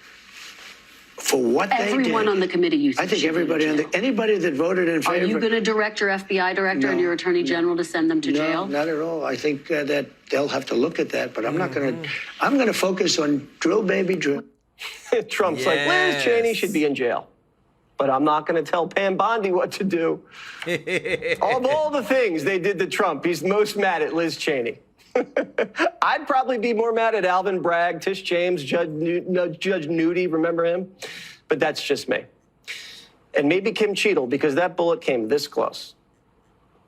For what they did. Everyone on the committee, you think I think should go to everybody anybody that voted in favor. Are you going to direct your FBI director and your attorney general to send them to jail? No, not at all. I think that they'll have to look at that, but I'm not going to. I'm going to focus on drill, baby, drill. Trump's like, Liz Cheney should be in jail. But I'm not going to tell Pam Bondi what to do. Of all the things they did to Trump, he's most mad at Liz Cheney. I'd probably be more mad at Alvin Bragg, Tish James, Judge Nudie, remember him? But that's just me. And maybe Kim Cheadle, because that bullet came this close.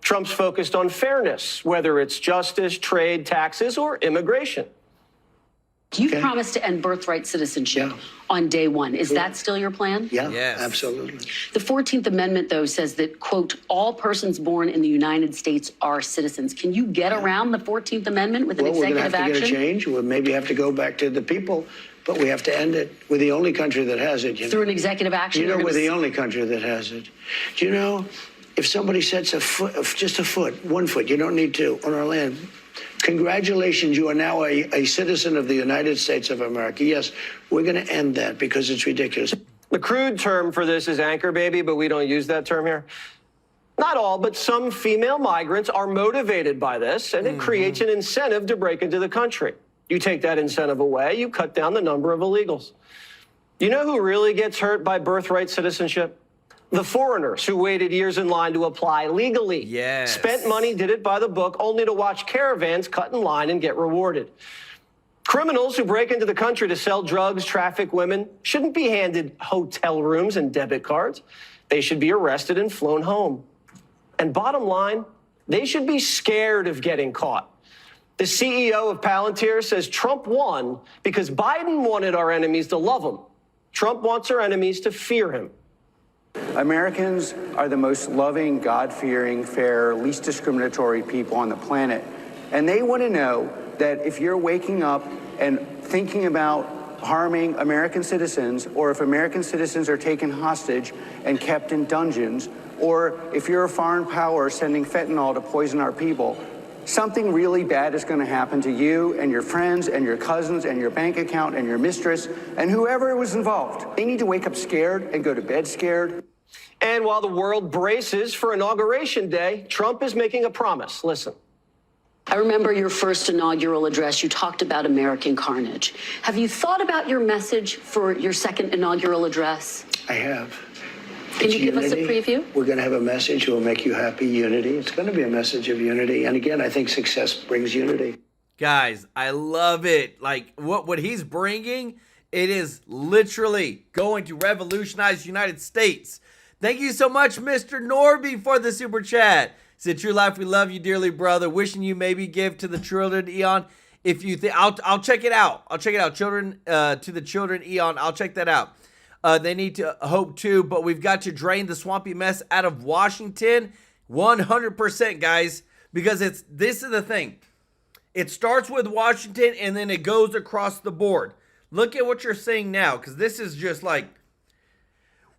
Trump's focused on fairness, whether it's justice, trade, taxes, or immigration. You promised to end birthright citizenship on day one. Is that still your plan? Yeah, absolutely. The 14th Amendment, though, says that, quote, all persons born in the United States are citizens. Can you get around the 14th Amendment with an executive action? We're going to have to get a change. We'll maybe have to go back to the people, but we have to end it. We're the only country that has it. Through an executive action? You know, we're the only country that has it. Do you know, if somebody sets a foot, just a foot, 1 foot, you don't need two, on our land, congratulations, you are now a citizen of the United States of America. Yes, we're going to end that because it's ridiculous. The crude term for this is anchor baby, but we don't use that term here. Not all, but some female migrants are motivated by this, and it creates an incentive to break into the country. You take that incentive away, you cut down the number of illegals. You know who really gets hurt by birthright citizenship? The foreigners who waited years in line to apply legally. Spent money, did it by the book, only to watch caravans cut in line and get rewarded. Criminals who break into the country to sell drugs, traffic women, shouldn't be handed hotel rooms and debit cards. They should be arrested and flown home. And bottom line, they should be scared of getting caught. The CEO of Palantir says Trump won because Biden wanted our enemies to love him. Trump wants our enemies to fear him. Americans are the most loving, God-fearing, fair, least discriminatory people on the planet. And they want to know that if you're waking up and thinking about harming American citizens, or if American citizens are taken hostage and kept in dungeons, or if you're a foreign power sending fentanyl to poison our people, something really bad is going to happen to you and your friends and your cousins and your bank account and your mistress and whoever was involved. They need to wake up scared and go to bed scared. And while the world braces for Inauguration Day, Trump is making a promise. Listen. I remember your first inaugural address. You talked about American carnage. Have you thought about your message for your second inaugural address? I have. Can you give us a preview? We're going to have a message that will make you happy, unity. It's going to be a message of unity. And again, I think success brings unity. Guys, I love it. Like, what he's bringing, it is literally going to revolutionize the United States. Thank you so much, Mr. Norby, for the super chat. Said, True Life, we love you dearly, brother. Wishing you maybe give to the children, Eon. If you think, I'll check it out. I'll check it out. Children, to the children, Eon. I'll check that out. They need to hope too, but we've got to drain the swampy mess out of Washington 100%, guys, because this is the thing. It starts with Washington and then it goes across the board. Look at what you're seeing now, because this is just like,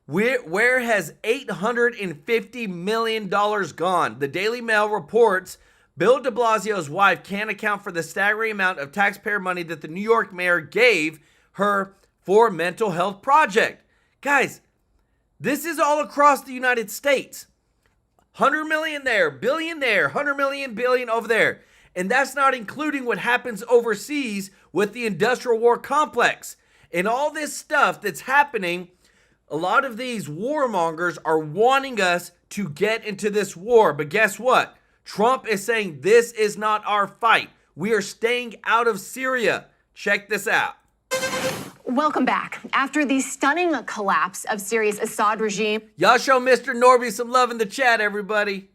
where has $850 million gone? The Daily Mail reports Bill de Blasio's wife can't account for the staggering amount of taxpayer money that the New York mayor gave her for mental health project. Guys, this is all across the United States. 100 million there, billion there, 100 million, billion over there. And that's not including what happens overseas with the industrial war complex. And all this stuff that's happening, a lot of these warmongers are wanting us to get into this war. But guess what? Trump is saying this is not our fight. We are staying out of Syria. Check this out. Welcome back. After the stunning collapse of Syria's Assad regime, Y'all show Mr. Norby some love in the chat, everybody.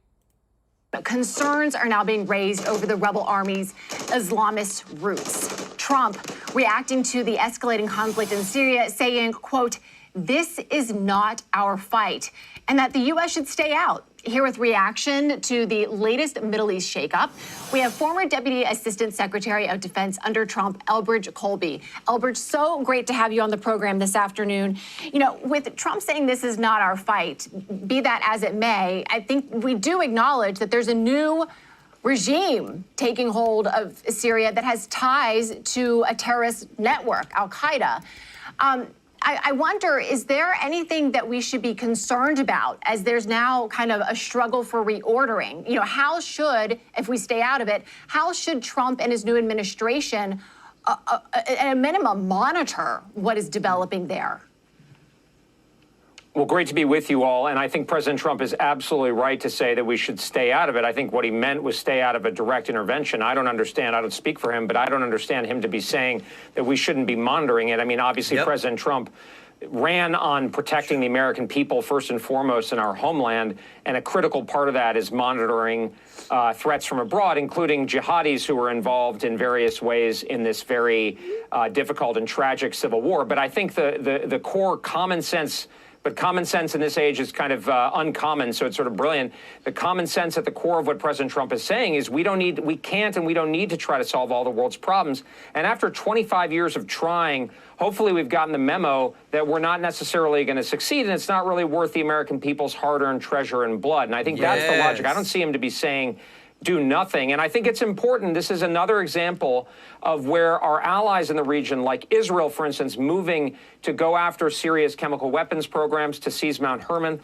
concerns are now being raised over the rebel army's Islamist roots. Trump reacting to the escalating conflict in Syria, saying, quote, "This is not our fight," and that the U.S. should stay out. Here with reaction to the latest Middle East shakeup, we have former Deputy Assistant Secretary of Defense under Trump, Elbridge Colby. Elbridge, so great to have you on the program this afternoon. You know, with Trump saying this is not our fight, be that as it may, I think we do acknowledge that there's a new regime taking hold of Syria that has ties to a terrorist network, Al-Qaeda. I wonder, is there anything that we should be concerned about as there's now kind of a struggle for reordering? You know, how should, if we stay out of it, how should Trump and his new administration, at a minimum, monitor what is developing there? Well, great to be with you all. And I think President Trump is absolutely right to say that we should stay out of it. I think what he meant was stay out of a direct intervention. I don't understand. I don't speak for him, but I don't understand him to be saying that we shouldn't be monitoring it. I mean, obviously, President Trump ran on protecting the American people first and foremost in our homeland. And a critical part of that is monitoring threats from abroad, including jihadis who were involved in various ways in this very difficult and tragic civil war. But I think the core common sense. But common sense in this age is kind of uncommon, so it's sort of brilliant. The common sense at the core of what President Trump is saying is we can't and we don't need to try to solve all the world's problems. And after 25 years of trying, hopefully we've gotten the memo that we're not necessarily going to succeed, and it's not really worth the American people's hard-earned treasure and blood. And I think that's the logic. I don't see him to be saying do nothing. And I think it's important. This is another example of where our allies in the region, like Israel, for instance, moving to go after Syria's chemical weapons programs, to seize Mount Hermon.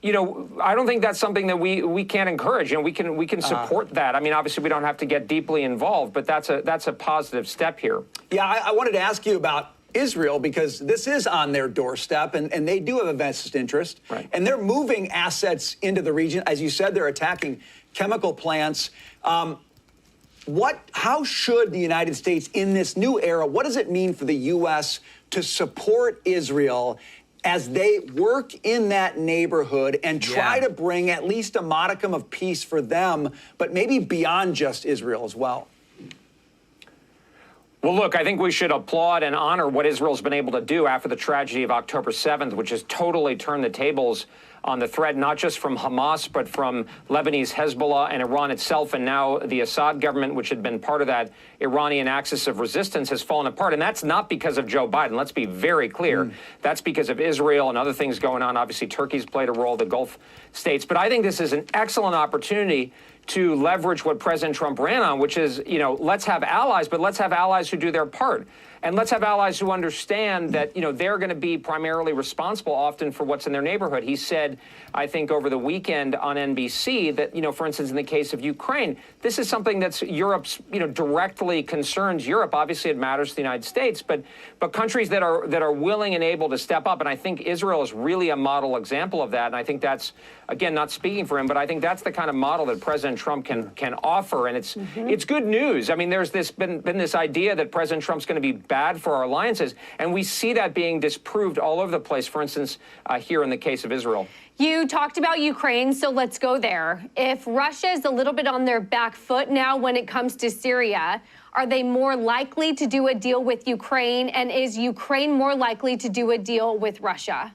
You know, I don't think that's something that we can't encourage. You know, we can support that. I mean, obviously, we don't have to get deeply involved, but that's a positive step here. Yeah, I wanted to ask you about Israel, because this is on their doorstep, and they do have a vested interest. Right. And they're moving assets into the region. As you said, they're attacking chemical plants. How should the United States in this new era, what does it mean for the U.S. to support Israel as they work in that neighborhood and try to bring at least a modicum of peace for them, but maybe beyond just Israel as well? Well, look, I think we should applaud and honor what Israel's been able to do after the tragedy of October 7th, which has totally turned the tables on the threat, not just from Hamas, but from Lebanese Hezbollah and Iran itself. And now the Assad government, which had been part of that Iranian axis of resistance, has fallen apart. And that's not because of Joe Biden. Let's be very clear. That's because of Israel and other things going on. Obviously, Turkey's played a role, the Gulf states. But I think this is an excellent opportunity to leverage what President Trump ran on, which is, you know, let's have allies, but let's have allies who do their part. And let's have allies who understand that, you know, they're going to be primarily responsible often for what's in their neighborhood. He said, I think over the weekend on NBC that, you know, for instance, in the case of Ukraine, this is something that's Europe's, you know, directly concerns Europe. Obviously, it matters to the United States, but countries that are willing and able to step up. And I think Israel is really a model example of that. And I think that's, again, not speaking for him, but I think that's the kind of model that President Trump can offer. And it's good news. I mean, there's been this idea that President Trump's going to be bad for our alliances, and we see that being disproved all over the place. For instance, here in the case of Israel. You talked about Ukraine, so let's go there. If Russia is a little bit on their back foot now when it comes to Syria, are they more likely to do a deal with Ukraine? And is Ukraine more likely to do a deal with Russia?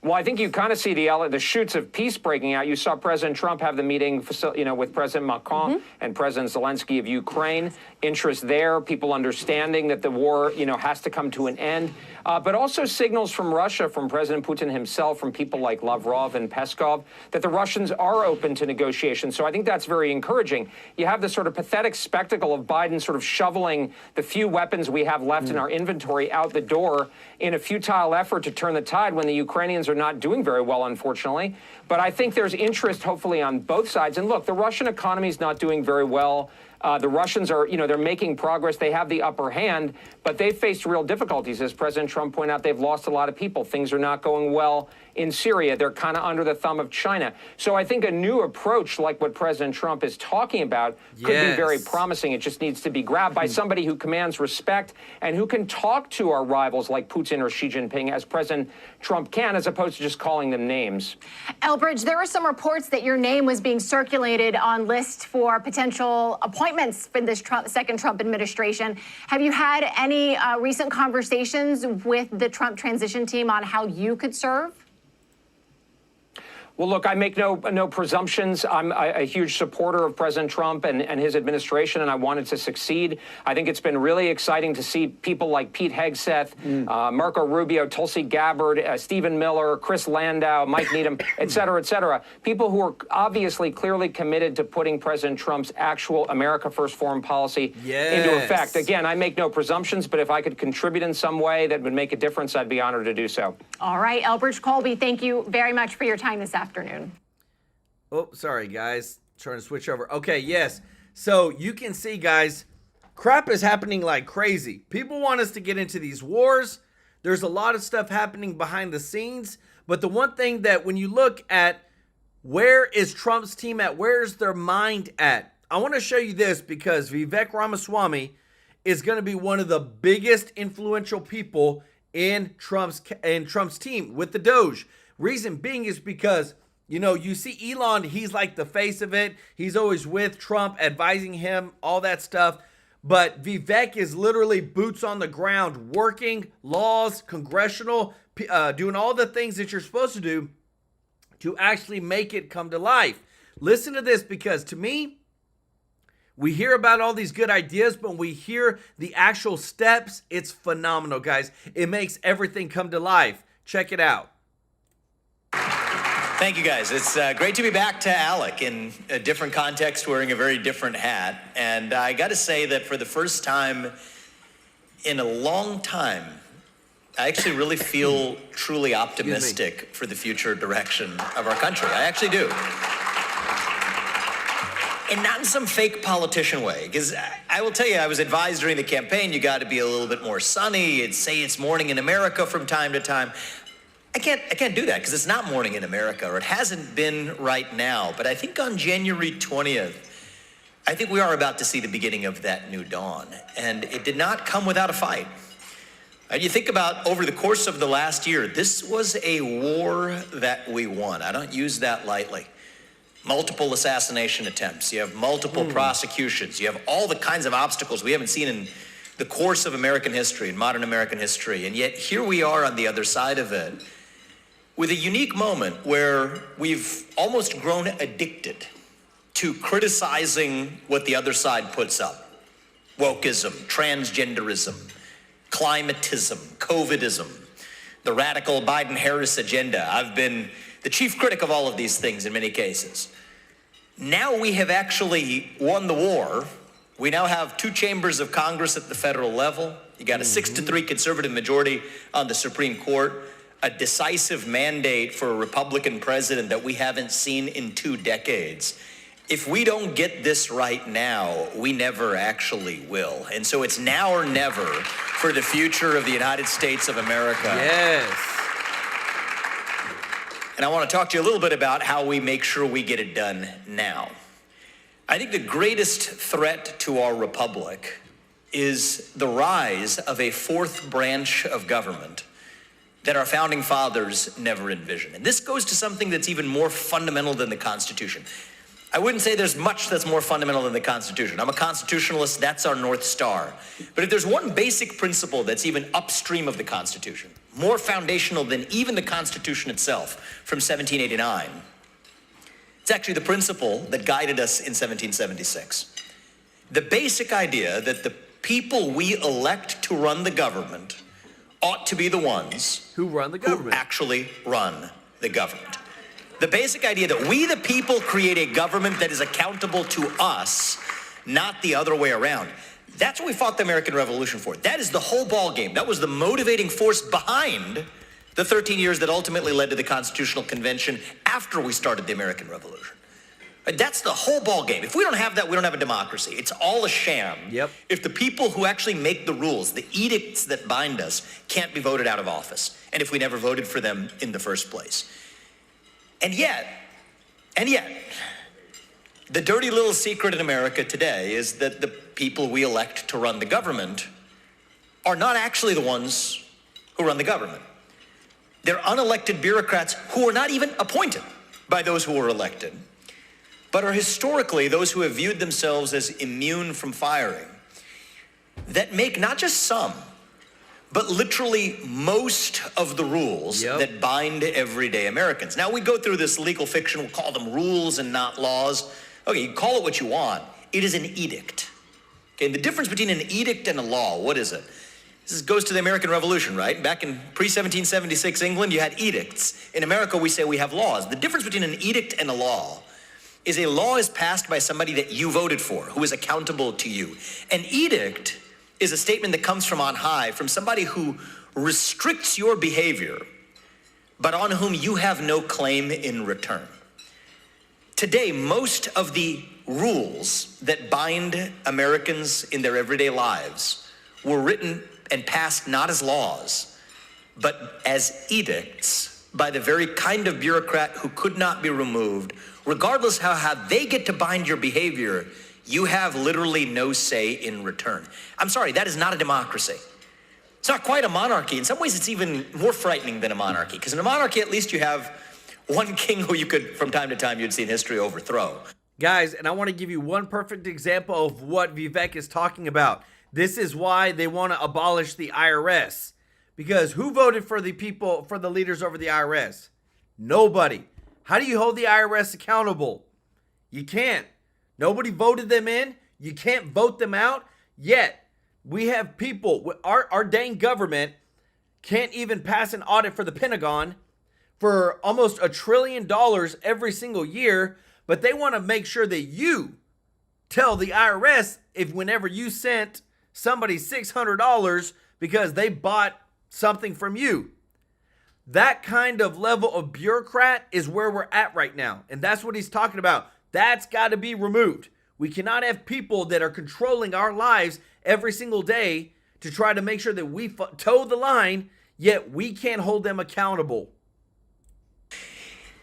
Well, I think you kind of see the shoots of peace breaking out. You saw President Trump have the meeting, you know, with President Macron and President Zelensky of Ukraine. Interest there, people understanding that the war, you know, has to come to an end. But also signals from Russia, from President Putin himself, from people like Lavrov and Peskov, that the Russians are open to negotiations. So I think that's very encouraging. You have this sort of pathetic spectacle of Biden sort of shoveling the few weapons we have left in our inventory out the door in a futile effort to turn the tide when the Ukrainians are not doing very well, unfortunately. But I think there's interest, hopefully, on both sides. And look, the Russian economy is not doing very well. The Russians are, they're making progress. They have the upper hand, but they've faced real difficulties. As President Trump pointed out, they've lost a lot of people. Things are not going well in Syria. They're kind of under the thumb of China. So I think a new approach like what President Trump is talking about could be very promising. It just needs to be grabbed by somebody who commands respect and who can talk to our rivals like Putin or Xi Jinping, as President Trump can, as opposed to just calling them names. Elbridge, there were some reports that your name was being circulated on lists for potential appointments for this second Trump administration. Have you had any recent conversations with the Trump transition team on how you could serve? Well, look, I make no presumptions. I'm a huge supporter of President Trump and his administration, and I wanted to succeed. I think it's been really exciting to see people like Pete Hegseth, Marco Rubio, Tulsi Gabbard, Stephen Miller, Chris Landau, Mike Needham, et cetera, people who are obviously clearly committed to putting President Trump's actual America First foreign policy into effect. Again, I make no presumptions, but if I could contribute in some way that would make a difference, I'd be honored to do so. All right, Elbridge Colby, thank you very much for your time this afternoon. Oh, sorry, guys. Trying to switch over. Okay, yes. So you can see, guys, crap is happening like crazy. People want us to get into these wars. There's a lot of stuff happening behind the scenes. But the one thing that when you look at where is Trump's team at, where's their mind at? I want to show you this because Vivek Ramaswamy is going to be one of the biggest influential people in Trump's team with the Doge. Reason being is because, you see Elon, he's like the face of it. He's always with Trump, advising him, all that stuff. But Vivek is literally boots on the ground, working laws, congressional, doing all the things that you're supposed to do to actually make it come to life. Listen to this, because to me, we hear about all these good ideas, but when we hear the actual steps, it's phenomenal, guys. It makes everything come to life. Check it out. Thank you, guys. It's great to be back to Alec in a different context, wearing a very different hat. And I got to say that for the first time in a long time, I actually really feel truly optimistic for the future direction of our country. I actually do. And not in some fake politician way, because I will tell you, I was advised during the campaign, you got to be a little bit more sunny and say it's morning in America from time to time. I can't do that because it's not morning in America, or it hasn't been right now. But I think on January 20th, I think we are about to see the beginning of that new dawn. And it did not come without a fight. You think about over the course of the last year, this was a war that we won. I don't use that lightly. Multiple assassination attempts. You have multiple prosecutions. You have all the kinds of obstacles we haven't seen in the course of American history, in modern American history. And yet here we are on the other side of it, with a unique moment where we've almost grown addicted to criticizing what the other side puts up. Wokeism, transgenderism, climatism, COVIDism, the radical Biden-Harris agenda. I've been the chief critic of all of these things in many cases. Now we have actually won the war. We now have two chambers of Congress at the federal level. You got a 6-3 conservative majority on the Supreme Court, a decisive mandate for a Republican president that we haven't seen in 2 decades. If we don't get this right now, we never actually will. And so it's now or never for the future of the United States of America. Yes. And I want to talk to you a little bit about how we make sure we get it done now. I think the greatest threat to our republic is the rise of a fourth branch of government that our founding fathers never envisioned. And this goes to something that's even more fundamental than the Constitution. I wouldn't say there's much that's more fundamental than the Constitution. I'm a constitutionalist, that's our North Star. But if there's one basic principle that's even upstream of the Constitution, more foundational than even the Constitution itself from 1789, it's actually the principle that guided us in 1776. The basic idea that the people we elect to run the government ought to be the ones who run the government, who actually run the government. The basic idea that we, the people, create a government that is accountable to us, not the other way around. That's what we fought the American Revolution for. That is the whole ball game. That was the motivating force behind the 13 years that ultimately led to the Constitutional Convention after we started the American Revolution. That's the whole ball game. If we don't have that, we don't have a democracy. It's all a sham. Yep. If the people who actually make the rules, the edicts that bind us, can't be voted out of office, and if we never voted for them in the first place. And yet, the dirty little secret in America today is that the people we elect to run the government are not actually the ones who run the government. They're unelected bureaucrats who are not even appointed by those who were elected, but are historically those who have viewed themselves as immune from firing, that make not just some, but literally most of the rules that bind everyday Americans. Now, we go through this legal fiction, we'll call them rules and not laws. Okay, you call it what you want. It is an edict. Okay, and the difference between an edict and a law, what is it? This goes to the American Revolution, right? Back in pre-1776 England, you had edicts. In America, we say we have laws. The difference between an edict and a law is passed by somebody that you voted for, who is accountable to you. An edict is a statement that comes from on high, from somebody who restricts your behavior, but on whom you have no claim in return. Today, most of the rules that bind Americans in their everyday lives were written and passed not as laws, but as edicts by the very kind of bureaucrat who could not be removed. Regardless how they get to bind your behavior, you have literally no say in return. I'm sorry, that is not a democracy. It's not quite a monarchy. In some ways, it's even more frightening than a monarchy, because in a monarchy, at least you have one king who you could, from time to time, you'd see in history overthrow. Guys, and I want to give you one perfect example of what Vivek is talking about. This is why they want to abolish the IRS. Because who voted for the people, for the leaders over the IRS? Nobody. How do you hold the IRS accountable? You can't. Nobody voted them in. You can't vote them out. Yet, we have people, our dang government can't even pass an audit for the Pentagon for almost $1 trillion every single year, but they want to make sure that you tell the IRS if whenever you sent somebody $600 because they bought something from you. That kind of level of bureaucrat is where we're at right now. And that's what he's talking about. That's got to be removed. We cannot have people that are controlling our lives every single day to try to make sure that we toe the line, yet we can't hold them accountable.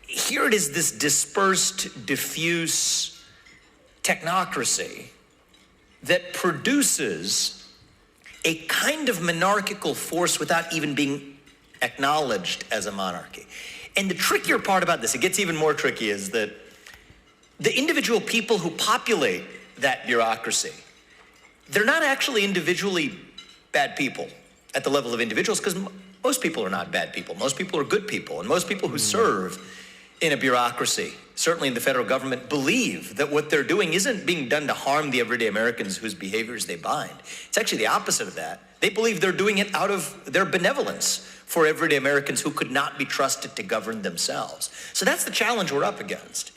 Here it is, this dispersed, diffuse technocracy that produces a kind of monarchical force without even being acknowledged as a monarchy. And the trickier part about this, it gets even more tricky, is that the individual people who populate that bureaucracy, they're not actually individually bad people at the level of individuals, because most people are not bad people. Most people are good people. And most people who serve in a bureaucracy, certainly in the federal government, believe that what they're doing isn't being done to harm the everyday Americans whose behaviors they bind. It's actually the opposite of that. They believe they're doing it out of their benevolence for everyday Americans who could not be trusted to govern themselves. So that's the challenge we're up against,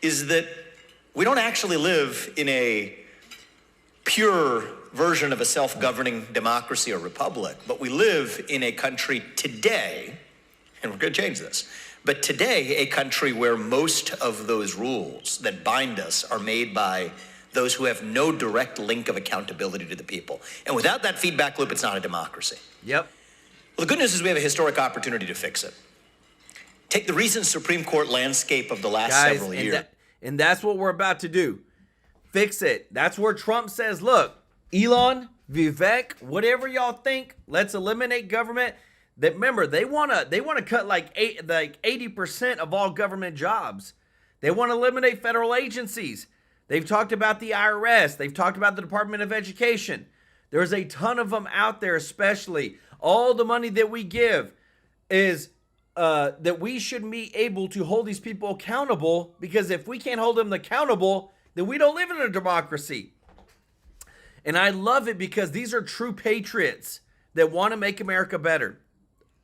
is that we don't actually live in a pure version of a self-governing democracy or republic, but we live in a country today, and we're going to change this, but today a country where most of those rules that bind us are made by those who have no direct link of accountability to the people. And without that feedback loop, it's not a democracy. Yep. Well, the good news is we have a historic opportunity to fix it. Take the recent Supreme Court landscape of the last several years. And that's what we're about to do. Fix it. That's where Trump says, look, Elon, Vivek, whatever y'all think, let's eliminate government. That, remember, they want to cut like 80% of all government jobs. They want to eliminate federal agencies. They've talked about the IRS. They've talked about the Department of Education. There's a ton of them out there, especially. All the money that we give is that we should be able to hold these people accountable, because if we can't hold them accountable, then we don't live in a democracy. And I love it because these are true patriots that want to make America better.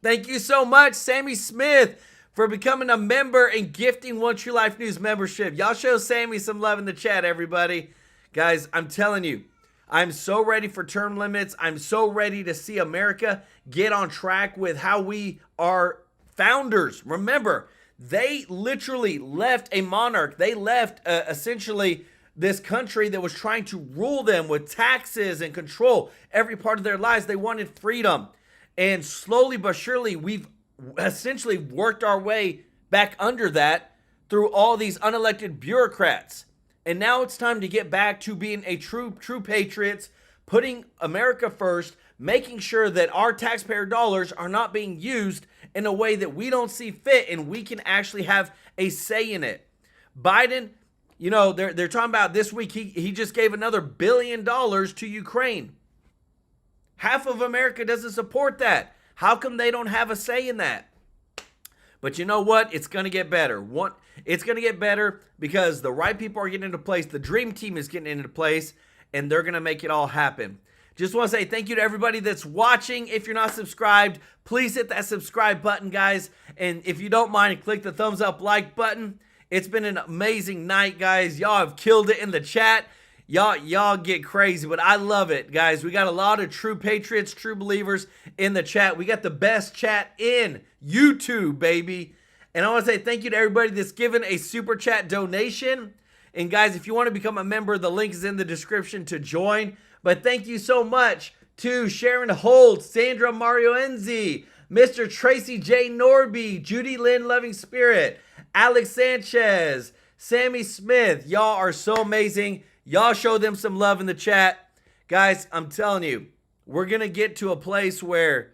Thank you so much, Sammy Smith, for becoming a member and gifting One True Life News membership. Y'all show Sammy some love in the chat, everybody. Guys, I'm telling you, I'm so ready for term limits. I'm so ready to see America get on track with how we are founders. Remember, They literally left a monarch. They left essentially this country that was trying to rule them with taxes and control every part of their lives. They wanted freedom. And slowly but surely, we've essentially worked our way back under that through all these unelected bureaucrats. And now it's time to get back to being a true patriots, putting America first, making sure that our taxpayer dollars are not being used in a way that we don't see fit and we can actually have a say in it. Biden, you know, they're talking about this week, he just gave another $1 billion to Ukraine. Half of America doesn't support that. How come they don't have a say in that? But you know what? It's going to get better. It's going to get better because the right people are getting into place. The dream team is getting into place, and they're going to make it all happen. Just want to say thank you to everybody that's watching. If you're not subscribed, please hit that subscribe button, guys. And if you don't mind, click the thumbs up like button. It's been an amazing night, guys. Y'all have killed it in the chat. Y'all get crazy, but I love it, guys. We got a lot of true patriots, true believers in the chat. We got the best chat in YouTube, baby. And I want to say thank you to everybody that's given a super chat donation. And guys, if you want to become a member, the link is in the description to join. But thank you so much to Sharon Holt, Sandra Marioenzi, Mr. Tracy J. Norby, Judy Lynn Loving Spirit, Alex Sanchez, Sammy Smith. Y'all are so amazing. Y'all show them some love in the chat. Guys, I'm telling you, we're going to get to a place where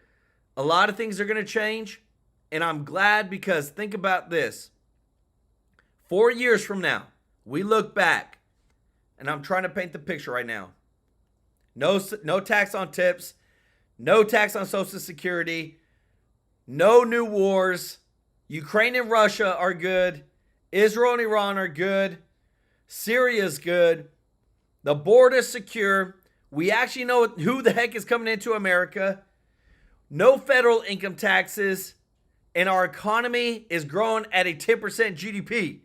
a lot of things are going to change. And I'm glad because think about this. 4 years from now, we look back, and I'm trying to paint the picture right now. No tax on tips, no tax on Social Security, no new wars. Ukraine and Russia are good. Israel and Iran are good. Syria's good. The border is secure. We actually know who the heck is coming into America. No federal income taxes. And our economy is growing at a 10% GDP.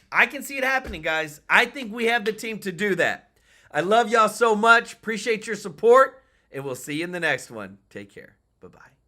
I can see it happening, guys. I think we have the team to do that. I love y'all so much. Appreciate your support. And we'll see you in the next one. Take care. Bye-bye.